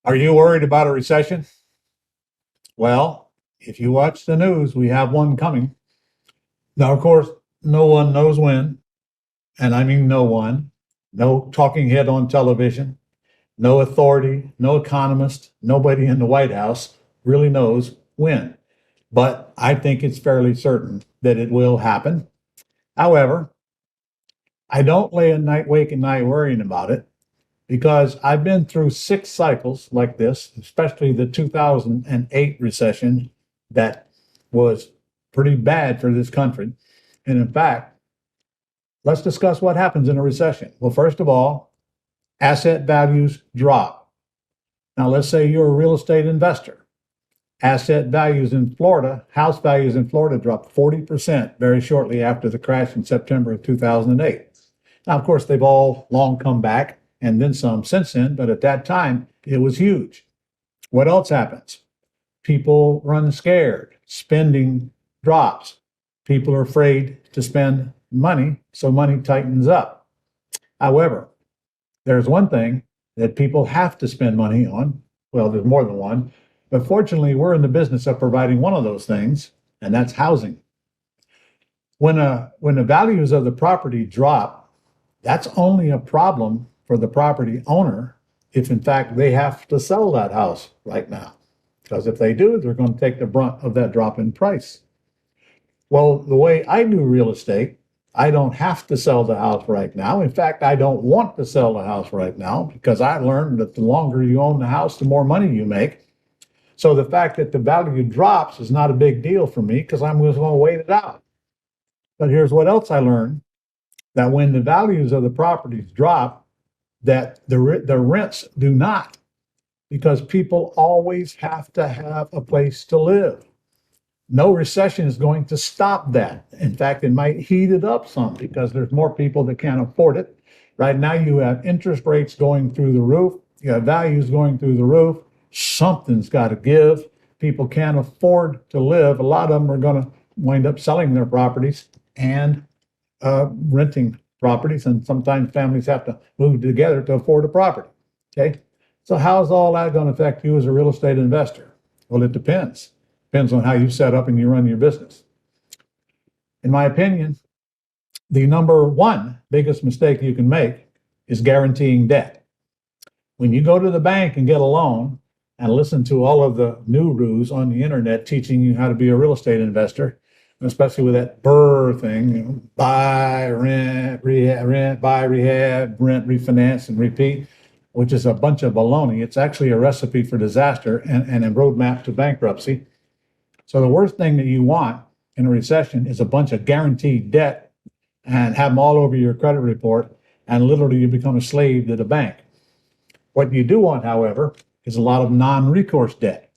Are you worried about a recession? Well, if you watch the news, we have one coming. Now, of course, no one knows when, and I mean no one, no talking head on television, no authority, no economist, nobody in the White House really knows when. But I think it's fairly certain that it will happen. However, I don't lay a night wake at night worrying about it because I've been through 6 cycles like this, especially the 2008 recession that was pretty bad for this country. And in fact, let's discuss what happens in a recession. Well, first of all, asset values drop. Now, let's say you're a real estate investor. Asset values in Florida, house values in Florida dropped 40% very shortly after the crash in September of 2008. Now, of course, they've all long come back and then some since then, but at that time, it was huge. What else happens? People run scared, spending drops. People are afraid to spend money, so money tightens up. However, there's one thing that people have to spend money on. Well, there's more than one, but fortunately, we're in the business of providing one of those things, and that's housing. When the values of the property drop, that's only a problem for the property owner if, in fact, they have to sell that house right now. Because if they do, they're going to take the brunt of that drop in price. Well, the way I do real estate, I don't have to sell the house right now. In fact, I don't want to sell the house right now because I learned that the longer you own the house, the more money you make. So the fact that the value drops is not a big deal for me because I'm just going to wait it out. But here's what else I learned, that when the values of the properties drop, that the rents do not, because people always have to have a place to live. No recession is going to stop that. In fact, it might heat it up some because there's more people that can't afford it. Right now, you have interest rates going through the roof, you have values going through the roof. Something's got to give. People can't afford to live. A lot of them are going to wind up selling their properties and renting properties, and sometimes families have to move together to afford a property. Okay, so how's all that going to affect you as a real estate investor? Well, it depends. Depends on how you set up and you run your business. In my opinion, the number one biggest mistake you can make is guaranteeing debt. When you go to the bank and get a loan and listen to all of the gurus on the internet teaching you how to be a real estate investor, especially with that BRRRR thing, buy, rent, rehab, buy, rehab, rent, refinance, and repeat, which is a bunch of baloney. It's actually a recipe for disaster and a roadmap to bankruptcy. So the worst thing that you want in a recession is a bunch of guaranteed debt and have them all over your credit report, and literally you become a slave to the bank. What you do want, however, is a lot of non-recourse debt.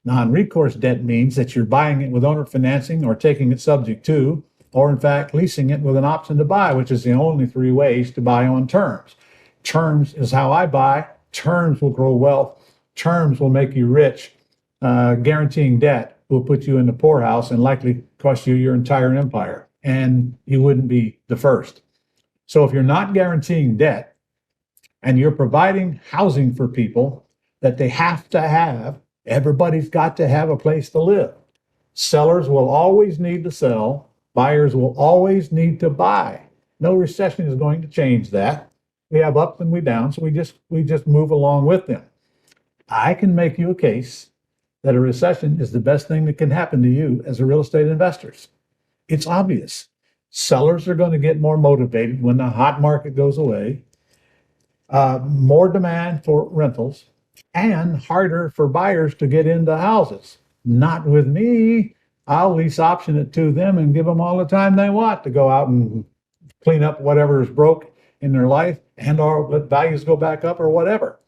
Non-recourse debt means that you're buying it with owner financing or taking it subject to, or in fact, leasing it with an option to buy, which is the only 3 ways to buy on terms. Terms is how I buy. Terms will grow wealth. Terms will make you rich. Guaranteeing debt will put you in the poorhouse and likely cost you your entire empire, and you wouldn't be the first. So if you're not guaranteeing debt and you're providing housing for people that they have to have, everybody's got to have a place to live. Sellers will always need to sell. Buyers will always need to buy. No recession is going to change that. We have ups and we downs, so we just move along with them. I can make you a case that a recession is the best thing that can happen to you as a real estate investors. It's obvious. Sellers are going to get more motivated when the hot market goes away, more demand for rentals, and harder for buyers to get into houses. Not with me. I'll lease option it to them and give them all the time they want to go out and clean up whatever is broke in their life and or let values go back up or whatever.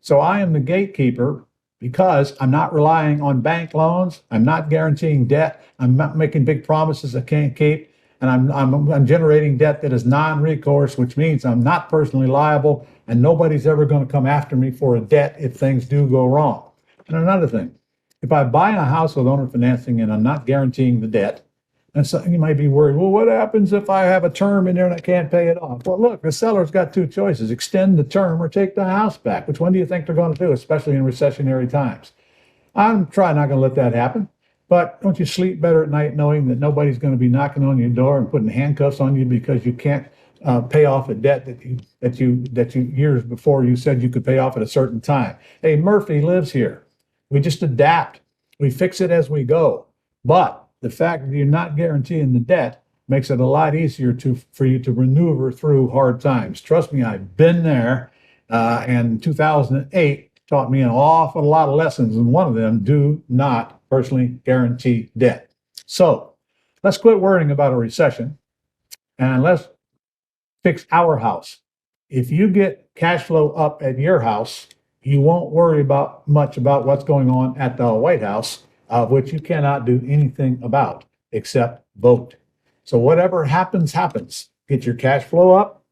So I am the gatekeeper because I'm not relying on bank loans. I'm not guaranteeing debt. I'm not making big promises I can't keep. And I'm generating debt that is non-recourse, which means I'm not personally liable and nobody's ever going to come after me for a debt if things do go wrong. And another thing, if I buy a house with owner financing and I'm not guaranteeing the debt, And so you might be worried, well, what happens if I have a term in there and I can't pay it off? Well, look, the seller's got two choices: extend the term or take the house back. Which one do you think they're going to do, especially in recessionary times? I'm trying not going to let that happen. But don't you sleep better at night knowing that nobody's going to be knocking on your door and putting handcuffs on you because you can't pay off a debt that you years before you said you could pay off at a certain time? Hey, Murphy lives here. We just adapt. We fix it as we go. But the fact that you're not guaranteeing the debt makes it a lot easier for you to maneuver through hard times. Trust me, I've been there. And 2008 taught me an awful lot of lessons, and one of them: do not personally guarantee debt. So let's quit worrying about a recession and let's fix our house. If you get cash flow up at your house, you won't worry about much about what's going on at the White House, which you cannot do anything about except vote. So whatever happens, happens. Get your cash flow up,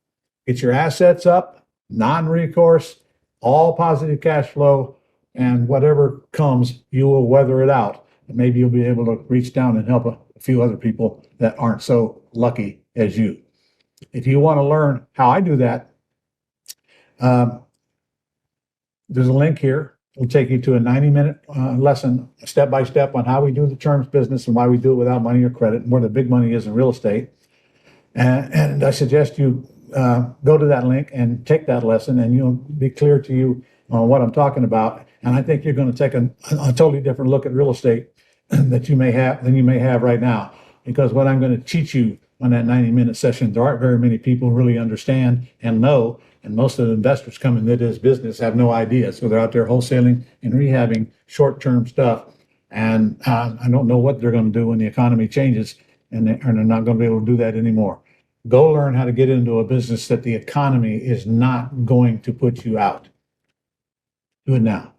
get your assets up, non-recourse, all positive cash flow, and whatever comes, you will weather it out. And maybe you'll be able to reach down and help a few other people that aren't so lucky as you. If you want to learn how I do that, there's a link here. It'll take you to a 90-minute lesson, step by step, on how we do the terms business and why we do it without money or credit, and where the big money is in real estate. And I suggest you go to that link and take that lesson, and you'll be clear to you on what I'm talking about. And I think you're going to take a totally different look at real estate that you may have right now, because what I'm going to teach you on that 90-minute session, there aren't very many people who really understand and know. And most of the investors coming into this business have no idea. So they're out there wholesaling and rehabbing short-term stuff. And I don't know what they're going to do when the economy changes, and they're not going to be able to do that anymore. Go learn how to get into a business that the economy is not going to put you out. Do it now.